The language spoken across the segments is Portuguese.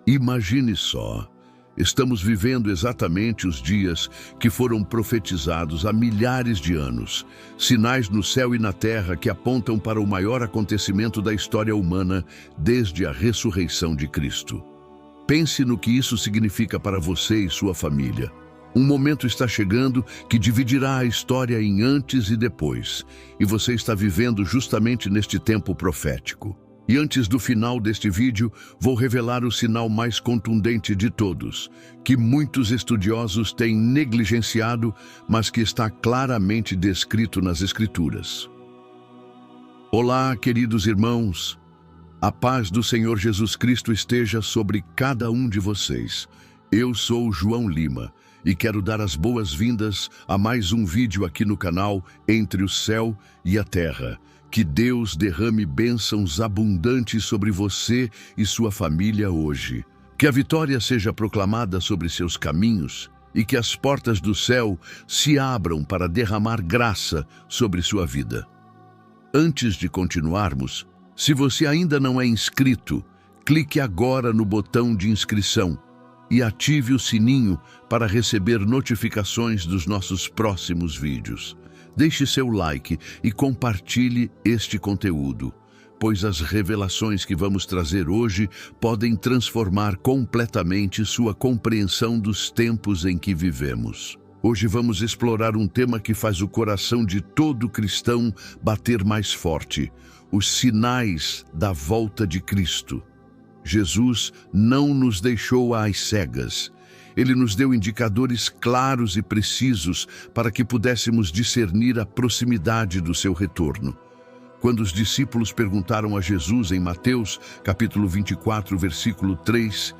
Imagine só, estamos vivendo exatamente os dias que foram profetizados há milhares de anos, sinais no céu e na terra que apontam para o maior acontecimento da história humana desde a ressurreição de Cristo. Pense no que isso significa para você e sua família. Um momento está chegando que dividirá a história em antes e depois, e você está vivendo justamente neste tempo profético. E antes do final deste vídeo, vou revelar o sinal mais contundente de todos, que muitos estudiosos têm negligenciado, mas que está claramente descrito nas Escrituras. Olá, queridos irmãos. A paz do Senhor Jesus Cristo esteja sobre cada um de vocês. Eu sou João Lima e quero dar as boas-vindas a mais um vídeo aqui no canal Entre o Céu e a Terra. Que Deus derrame bênçãos abundantes sobre você e sua família hoje. Que a vitória seja proclamada sobre seus caminhos e que as portas do céu se abram para derramar graça sobre sua vida. Antes de continuarmos, se você ainda não é inscrito, clique agora no botão de inscrição e ative o sininho para receber notificações dos nossos próximos vídeos. Deixe seu like e compartilhe este conteúdo, pois as revelações que vamos trazer hoje podem transformar completamente sua compreensão dos tempos em que vivemos. Hoje vamos explorar um tema que faz o coração de todo cristão bater mais forte: os sinais da volta de Cristo. Jesus não nos deixou às cegas. Ele nos deu indicadores claros e precisos para que pudéssemos discernir a proximidade do seu retorno. Quando os discípulos perguntaram a Jesus em Mateus, capítulo 24, versículo 3,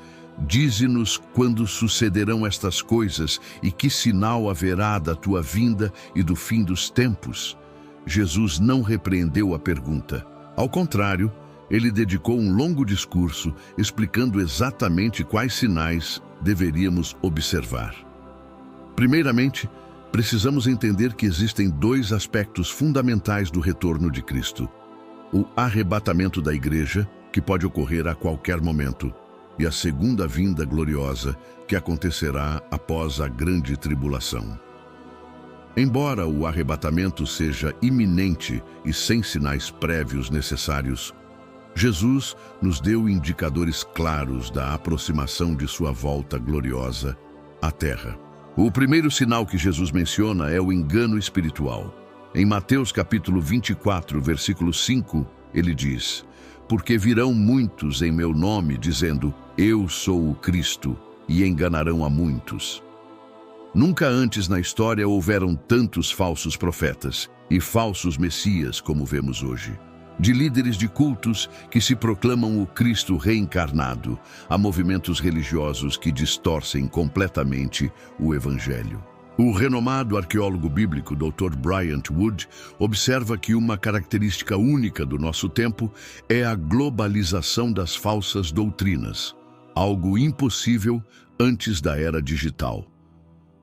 «Dize-nos quando sucederão estas coisas e que sinal haverá da tua vinda e do fim dos tempos?» Jesus não repreendeu a pergunta. Ao contrário, ele dedicou um longo discurso explicando exatamente quais sinais deveríamos observar. Primeiramente, precisamos entender que existem dois aspectos fundamentais do retorno de Cristo: o arrebatamento da igreja, que pode ocorrer a qualquer momento, e a segunda vinda gloriosa, que acontecerá após a grande tribulação. Embora o arrebatamento seja iminente e sem sinais prévios necessários, Jesus nos deu indicadores claros da aproximação de sua volta gloriosa à Terra. O primeiro sinal que Jesus menciona é o engano espiritual. Em Mateus capítulo 24, versículo 5, ele diz: «Porque virão muitos em meu nome, dizendo, eu sou o Cristo, e enganarão a muitos». Nunca antes na história houveram tantos falsos profetas e falsos messias como vemos hoje. De líderes de cultos que se proclamam o Cristo reencarnado, a movimentos religiosos que distorcem completamente o Evangelho. O renomado arqueólogo bíblico Dr. Bryant Wood observa que uma característica única do nosso tempo é a globalização das falsas doutrinas, algo impossível antes da era digital.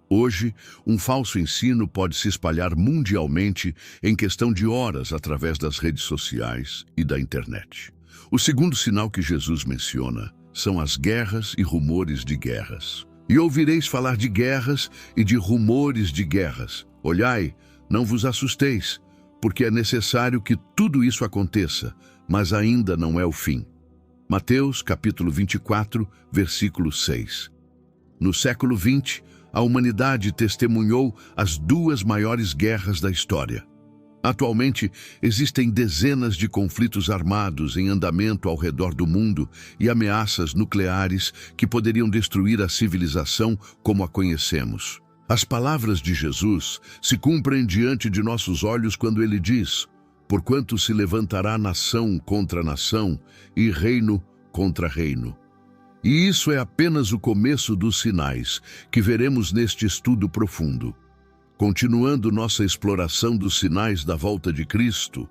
Hoje, um falso ensino pode se espalhar mundialmente em questão de horas através das redes sociais e da internet. O segundo sinal que Jesus menciona são as guerras e rumores de guerras. E ouvireis falar de guerras e de rumores de guerras. Olhai, não vos assusteis, porque é necessário que tudo isso aconteça, mas ainda não é o fim. Mateus capítulo 24, versículo 6. No século XX, a humanidade testemunhou as duas maiores guerras da história. Atualmente, existem dezenas de conflitos armados em andamento ao redor do mundo e ameaças nucleares que poderiam destruir a civilização como a conhecemos. As palavras de Jesus se cumprem diante de nossos olhos quando ele diz: «Porquanto se levantará nação contra nação e reino contra reino». E isso é apenas o começo dos sinais que veremos neste estudo profundo. Continuando nossa exploração dos sinais da volta de Cristo,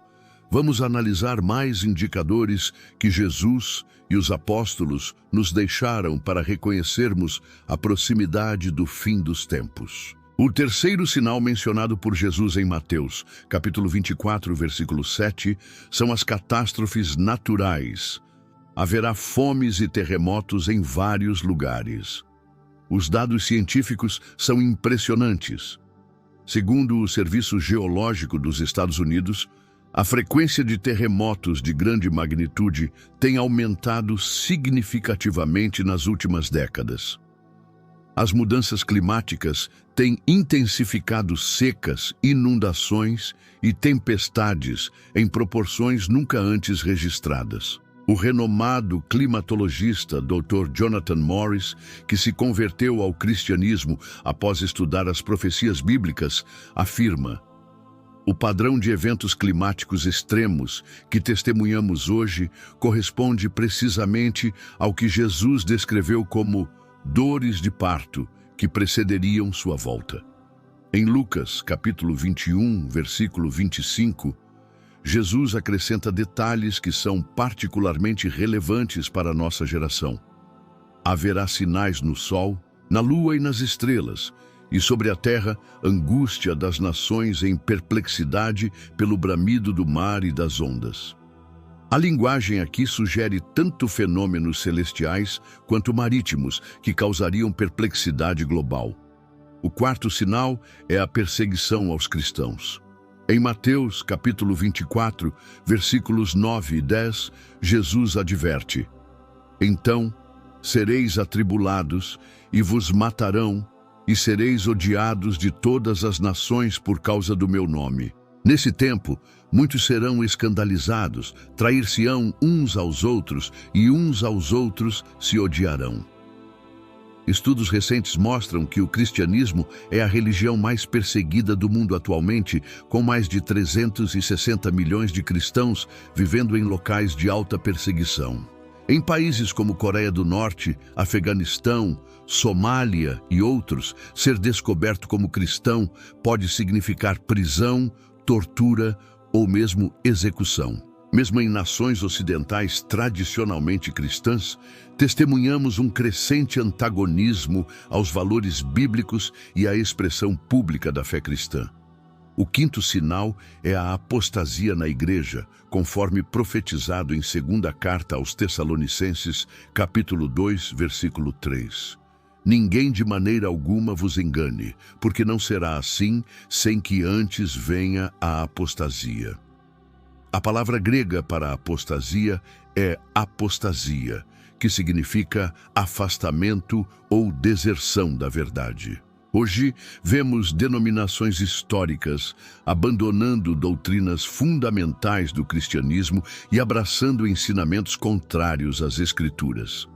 vamos analisar mais indicadores que Jesus e os apóstolos nos deixaram para reconhecermos a proximidade do fim dos tempos. O terceiro sinal mencionado por Jesus em Mateus, capítulo 24, versículo 7, são as catástrofes naturais. Haverá fomes e terremotos em vários lugares. Os dados científicos são impressionantes. Segundo o Serviço Geológico dos Estados Unidos, a frequência de terremotos de grande magnitude tem aumentado significativamente nas últimas décadas. As mudanças climáticas têm intensificado secas, inundações e tempestades em proporções nunca antes registradas. O renomado climatologista Dr. Jonathan Morris, que se converteu ao cristianismo após estudar as profecias bíblicas, afirma: o padrão de eventos climáticos extremos que testemunhamos hoje corresponde precisamente ao que Jesus descreveu como dores de parto que precederiam sua volta. Em Lucas, capítulo 21, versículo 25, Jesus acrescenta detalhes que são particularmente relevantes para a nossa geração. Haverá sinais no sol, na lua e nas estrelas, e sobre a terra, angústia das nações em perplexidade pelo bramido do mar e das ondas. A linguagem aqui sugere tanto fenômenos celestiais quanto marítimos que causariam perplexidade global. O quarto sinal é a perseguição aos cristãos. Em Mateus, capítulo 24, versículos 9 e 10, Jesus adverte: então sereis atribulados e vos matarão, e sereis odiados de todas as nações por causa do meu nome. Nesse tempo, muitos serão escandalizados, trair-se-ão uns aos outros, e uns aos outros se odiarão. Estudos recentes mostram que o cristianismo é a religião mais perseguida do mundo atualmente, com mais de 360 milhões de cristãos vivendo em locais de alta perseguição. Em países como Coreia do Norte, Afeganistão, Somália e outros, ser descoberto como cristão pode significar prisão, tortura ou mesmo execução. Mesmo em nações ocidentais tradicionalmente cristãs, testemunhamos um crescente antagonismo aos valores bíblicos e à expressão pública da fé cristã. O quinto sinal é a apostasia na igreja, conforme profetizado em 2ª Carta aos Tessalonicenses, capítulo 2, versículo 3. Ninguém de maneira alguma vos engane, porque não será assim sem que antes venha a apostasia. A palavra grega para apostasia é apostasia, que significa afastamento ou deserção da verdade. Hoje, vemos denominações históricas abandonando doutrinas fundamentais do cristianismo e abraçando ensinamentos contrários às Escrituras.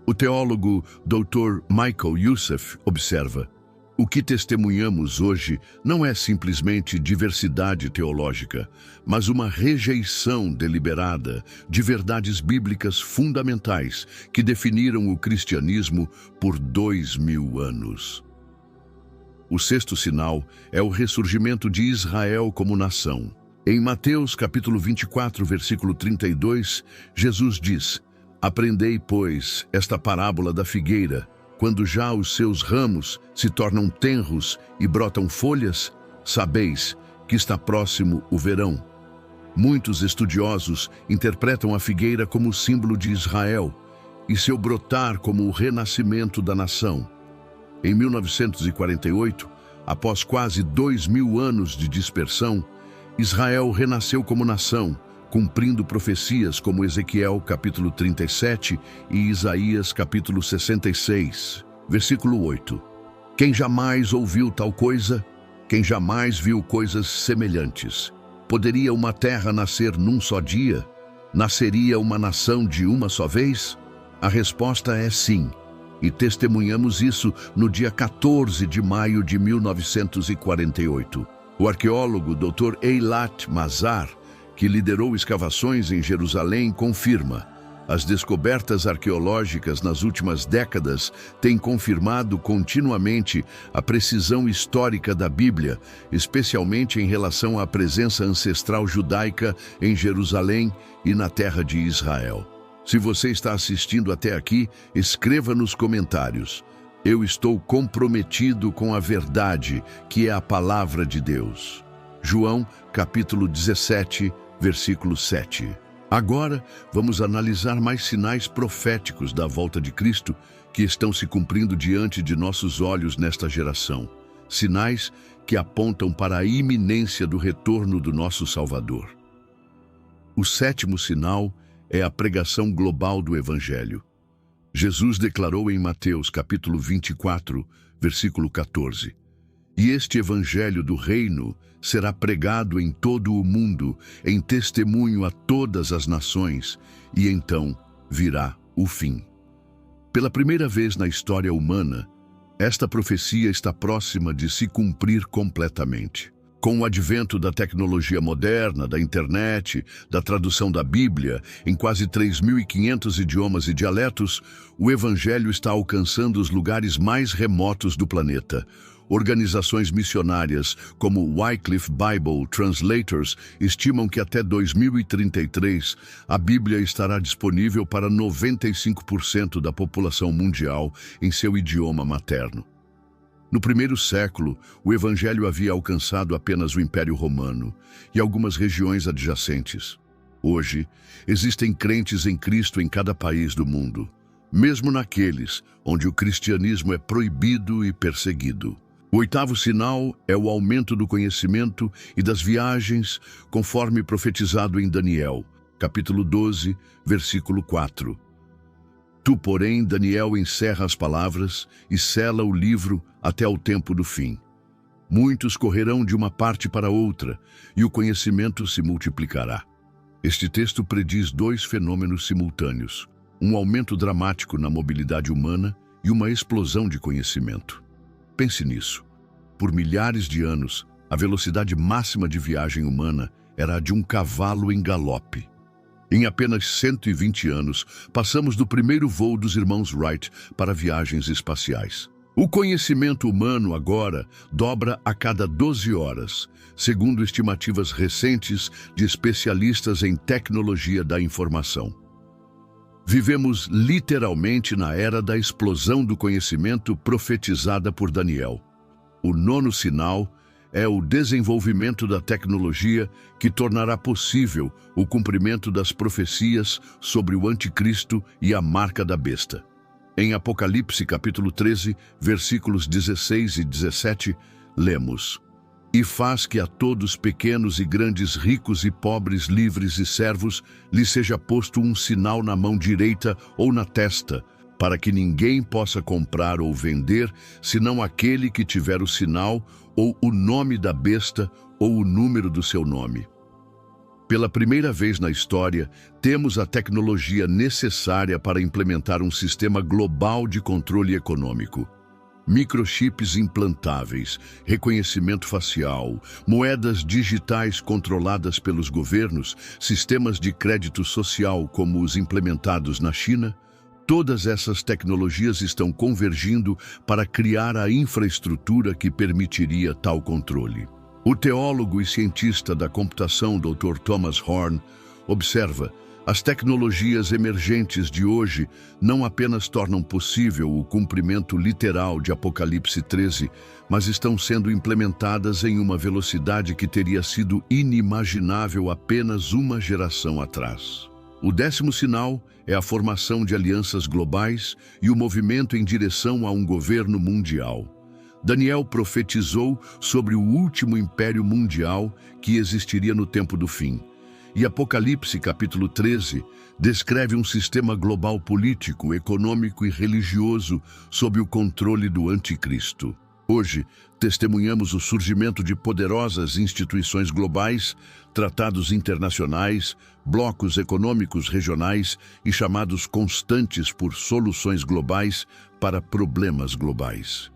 O teólogo Dr. Michael Youssef observa: o que testemunhamos hoje não é simplesmente diversidade teológica, mas uma rejeição deliberada de verdades bíblicas fundamentais que definiram o cristianismo por 2000 anos. O sexto sinal é o ressurgimento de Israel como nação. Em Mateus capítulo 24, versículo 32, Jesus diz: aprendei, pois, esta parábola da figueira. Quando já os seus ramos se tornam tenros e brotam folhas, sabeis que está próximo o verão. Muitos estudiosos interpretam a figueira como símbolo de Israel e seu brotar como o renascimento da nação. Em 1948, após quase 2000 anos de dispersão, Israel renasceu como nação, cumprindo profecias como Ezequiel capítulo 37 e Isaías capítulo 66, versículo 8. Quem jamais ouviu tal coisa? Quem jamais viu coisas semelhantes? Poderia uma terra nascer num só dia? Nasceria uma nação de uma só vez? A resposta é sim, e testemunhamos isso no dia 14 de maio de 1948. O arqueólogo Dr. Eilat Mazar, que liderou escavações em Jerusalém, confirma: as descobertas arqueológicas nas últimas décadas têm confirmado continuamente a precisão histórica da Bíblia, especialmente em relação à presença ancestral judaica em Jerusalém e na terra de Israel. Se você está assistindo até aqui, escreva nos comentários: eu estou comprometido com a verdade, que é a palavra de Deus. João, capítulo 17, versículo 7. Agora, vamos analisar mais sinais proféticos da volta de Cristo que estão se cumprindo diante de nossos olhos nesta geração. Sinais que apontam para a iminência do retorno do nosso Salvador. O sétimo sinal é a pregação global do Evangelho. Jesus declarou em Mateus capítulo 24, versículo 14: "E este Evangelho do reino será pregado em todo o mundo, em testemunho a todas as nações, e então virá o fim." Pela primeira vez na história humana, esta profecia está próxima de se cumprir completamente. Com o advento da tecnologia moderna, da internet, da tradução da Bíblia, em quase 3.500 idiomas e dialetos, o Evangelho está alcançando os lugares mais remotos do planeta. Organizações missionárias como Wycliffe Bible Translators estimam que até 2033 a Bíblia estará disponível para 95% da população mundial em seu idioma materno. No primeiro século, o Evangelho havia alcançado apenas o Império Romano e algumas regiões adjacentes. Hoje, existem crentes em Cristo em cada país do mundo, mesmo naqueles onde o cristianismo é proibido e perseguido. O oitavo sinal é o aumento do conhecimento e das viagens, conforme profetizado em Daniel, capítulo 12, versículo 4. "Tu, porém, Daniel, encerra as palavras e sela o livro até o tempo do fim. Muitos correrão de uma parte para outra, e o conhecimento se multiplicará." Este texto prediz dois fenômenos simultâneos: um aumento dramático na mobilidade humana e uma explosão de conhecimento. Pense nisso. Por milhares de anos, a velocidade máxima de viagem humana era a de um cavalo em galope. Em apenas 120 anos, passamos do primeiro voo dos irmãos Wright para viagens espaciais. O conhecimento humano agora dobra a cada 12 horas, segundo estimativas recentes de especialistas em tecnologia da informação. Vivemos literalmente na era da explosão do conhecimento profetizada por Daniel. O nono sinal é o desenvolvimento da tecnologia que tornará possível o cumprimento das profecias sobre o anticristo e a marca da besta. Em Apocalipse capítulo 13, versículos 16 e 17, lemos: "E faz que a todos pequenos e grandes, ricos e pobres, livres e servos, lhe seja posto um sinal na mão direita ou na testa, para que ninguém possa comprar ou vender, senão aquele que tiver o sinal ou o nome da besta ou o número do seu nome." Pela primeira vez na história, temos a tecnologia necessária para implementar um sistema global de controle econômico. Microchips implantáveis, reconhecimento facial, moedas digitais controladas pelos governos, sistemas de crédito social como os implementados na China. Todas essas tecnologias estão convergindo para criar a infraestrutura que permitiria tal controle. O teólogo e cientista da computação Dr. Thomas Horn observa: "As tecnologias emergentes de hoje não apenas tornam possível o cumprimento literal de Apocalipse 13, mas estão sendo implementadas em uma velocidade que teria sido inimaginável apenas uma geração atrás." O décimo sinal é a formação de alianças globais e o movimento em direção a um governo mundial. Daniel profetizou sobre o último império mundial que existiria no tempo do fim. E Apocalipse capítulo 13 descreve um sistema global político, econômico e religioso sob o controle do anticristo. Hoje, testemunhamos o surgimento de poderosas instituições globais, tratados internacionais, blocos econômicos regionais e chamados constantes por soluções globais para problemas globais.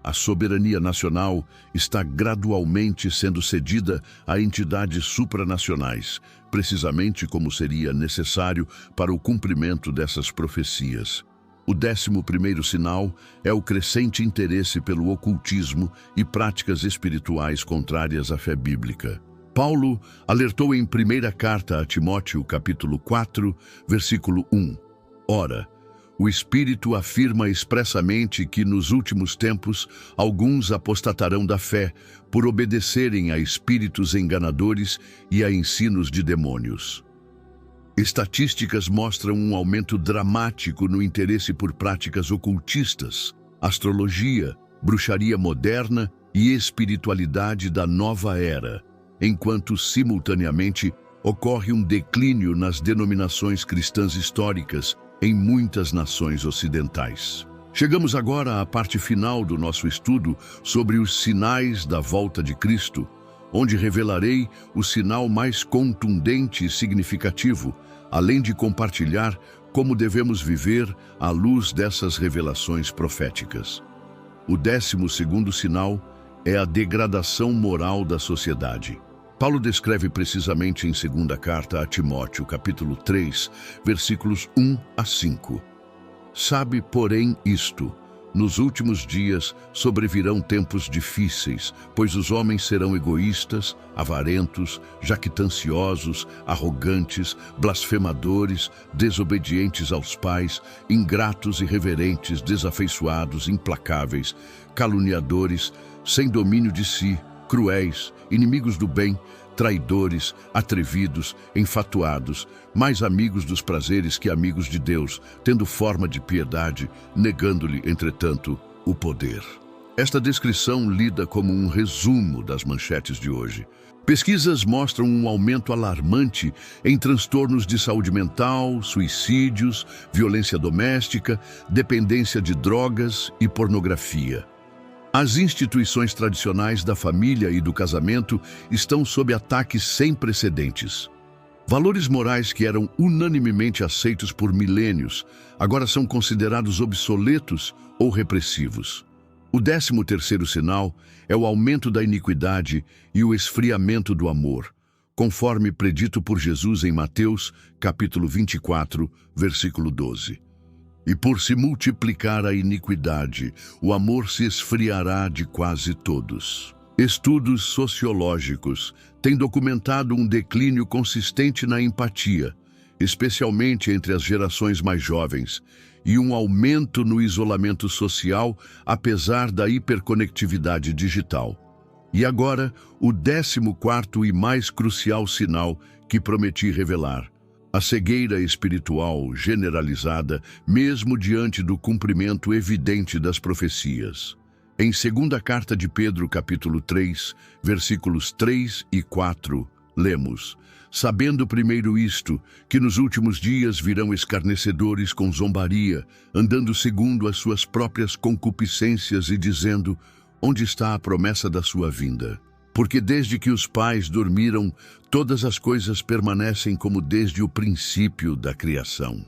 A soberania nacional está gradualmente sendo cedida a entidades supranacionais, precisamente como seria necessário para o cumprimento dessas profecias. O 11º sinal é o crescente interesse pelo ocultismo e práticas espirituais contrárias à fé bíblica. Paulo alertou em primeira carta a Timóteo, capítulo 4, versículo 1. "Ora, o Espírito afirma expressamente que nos últimos tempos alguns apostatarão da fé por obedecerem a espíritos enganadores e a ensinos de demônios." Estatísticas mostram um aumento dramático no interesse por práticas ocultistas, astrologia, bruxaria moderna e espiritualidade da nova era, enquanto, simultaneamente, ocorre um declínio nas denominações cristãs históricas em muitas nações ocidentais. Chegamos agora à parte final do nosso estudo sobre os sinais da volta de Cristo, onde revelarei o sinal mais contundente e significativo, além de compartilhar como devemos viver à luz dessas revelações proféticas. O 12º sinal é a degradação moral da sociedade. Paulo descreve precisamente em 2ª carta a Timóteo, capítulo 3, versículos 1 a 5. Sabe, porém, isto: nos últimos dias sobrevirão tempos difíceis, pois os homens serão egoístas, avarentos, jactanciosos, arrogantes, blasfemadores, desobedientes aos pais, ingratos, irreverentes, desafeiçoados, implacáveis, caluniadores, sem domínio de si, cruéis, inimigos do bem, traidores, atrevidos, enfatuados, mais amigos dos prazeres que amigos de Deus, tendo forma de piedade, negando-lhe, entretanto, o poder. Esta descrição lida como um resumo das manchetes de hoje. Pesquisas mostram um aumento alarmante em transtornos de saúde mental, suicídios, violência doméstica, dependência de drogas e pornografia. As instituições tradicionais da família e do casamento estão sob ataques sem precedentes. Valores morais que eram unanimemente aceitos por milênios agora são considerados obsoletos ou repressivos. O 13º sinal é o aumento da iniquidade e o esfriamento do amor, conforme predito por Jesus em Mateus, capítulo 24, versículo 12. E por se multiplicar a iniquidade, o amor se esfriará de quase todos. Estudos sociológicos têm documentado um declínio consistente na empatia, especialmente entre as gerações mais jovens, e um aumento no isolamento social, apesar da hiperconectividade digital. E agora, o 14º e mais crucial sinal que prometi revelar: a cegueira espiritual generalizada, mesmo diante do cumprimento evidente das profecias. Em 2ª carta de Pedro, capítulo 3, versículos 3 e 4, lemos: sabendo primeiro isto, que nos últimos dias virão escarnecedores com zombaria, andando segundo as suas próprias concupiscências e dizendo: onde está a promessa da sua vinda? Porque desde que os pais dormiram, todas as coisas permanecem como desde o princípio da criação.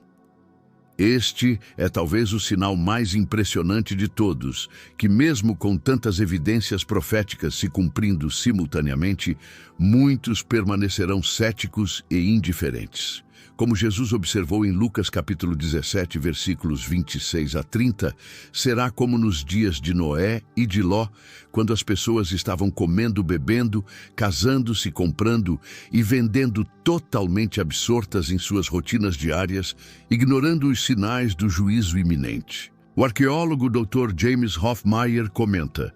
Este é talvez o sinal mais impressionante de todos, que mesmo com tantas evidências proféticas se cumprindo simultaneamente, muitos permanecerão céticos e indiferentes. Como Jesus observou em Lucas capítulo 17, versículos 26 a 30, será como nos dias de Noé e de Ló, quando as pessoas estavam comendo, bebendo, casando-se, comprando e vendendo totalmente absortas em suas rotinas diárias, ignorando os sinais do juízo iminente. O arqueólogo Dr. James Hoffmeier comenta: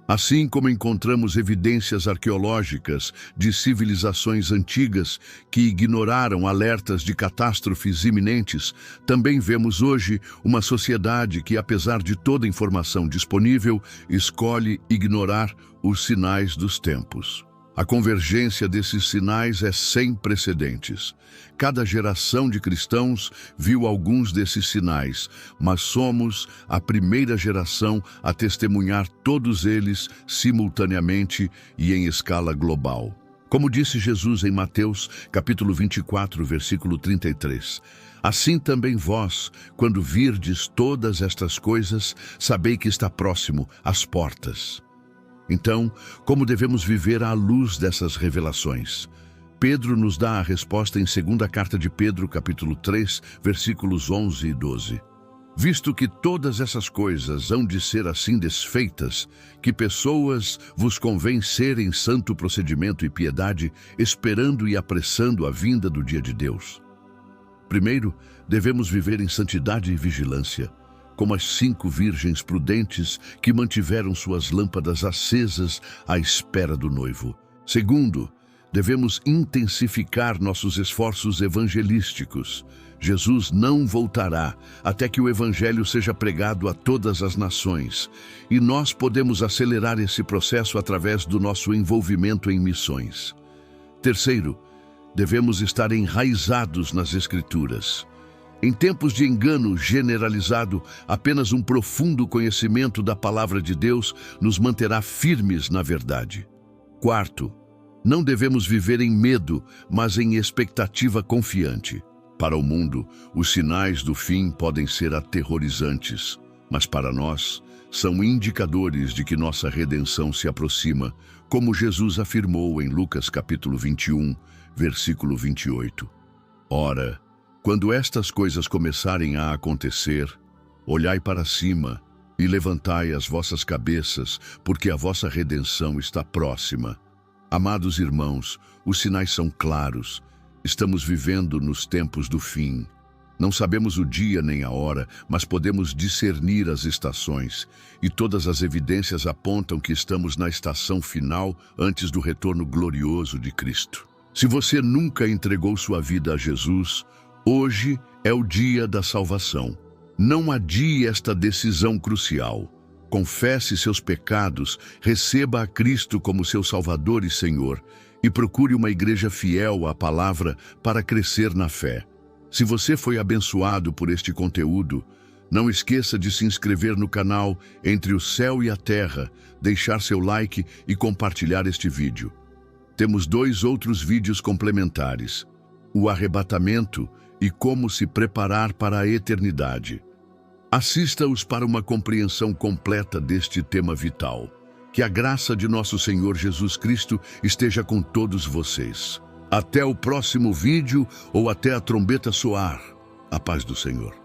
assim como encontramos evidências arqueológicas de civilizações antigas que ignoraram alertas de catástrofes iminentes, também vemos hoje uma sociedade que, apesar de toda a informação disponível, escolhe ignorar os sinais dos tempos. A convergência desses sinais é sem precedentes. Cada geração de cristãos viu alguns desses sinais, mas somos a primeira geração a testemunhar todos eles simultaneamente e em escala global. Como disse Jesus em Mateus, capítulo 24, versículo 33, assim também vós, quando virdes todas estas coisas, sabei que está próximo, às portas. Então, como devemos viver à luz dessas revelações? Pedro nos dá a resposta em 2ª carta de Pedro, capítulo 3, versículos 11 e 12. Visto que todas essas coisas hão de ser assim desfeitas, que pessoas vos convém ser em santo procedimento e piedade, esperando e apressando a vinda do dia de Deus. Primeiro, devemos viver em santidade e vigilância, como as 5 virgens prudentes que mantiveram suas lâmpadas acesas à espera do noivo. Segundo, Devemos intensificar nossos esforços evangelísticos. Jesus não voltará até que o Evangelho seja pregado a todas as nações, e nós podemos acelerar esse processo através do nosso envolvimento em missões. Terceiro, devemos estar enraizados nas Escrituras. Em tempos de engano generalizado, apenas um profundo conhecimento da Palavra de Deus nos manterá firmes na verdade. Quarto, não devemos viver em medo, mas em expectativa confiante. Para o mundo, os sinais do fim podem ser aterrorizantes, mas para nós, são indicadores de que nossa redenção se aproxima, como Jesus afirmou em Lucas capítulo 21, versículo 28. Ora, quando estas coisas começarem a acontecer, olhai para cima e levantai as vossas cabeças, porque a vossa redenção está próxima. Amados irmãos, os sinais são claros. Estamos vivendo nos tempos do fim. Não sabemos o dia nem a hora, mas podemos discernir as estações, e todas as evidências apontam que estamos na estação final antes do retorno glorioso de Cristo. Se você nunca entregou sua vida a Jesus, hoje é o dia da salvação. Não adie esta decisão crucial. Confesse seus pecados, receba a Cristo como seu Salvador e Senhor, e procure uma igreja fiel à palavra para crescer na fé. Se você foi abençoado por este conteúdo, não esqueça de se inscrever no canal Entre o Céu e a Terra, deixar seu like e compartilhar este vídeo. Temos 2 outros vídeos complementares: o arrebatamento e como se preparar para a eternidade. Assista-os para uma compreensão completa deste tema vital. Que a graça de nosso Senhor Jesus Cristo esteja com todos vocês. Até o próximo vídeo ou até a trombeta soar. A paz do Senhor.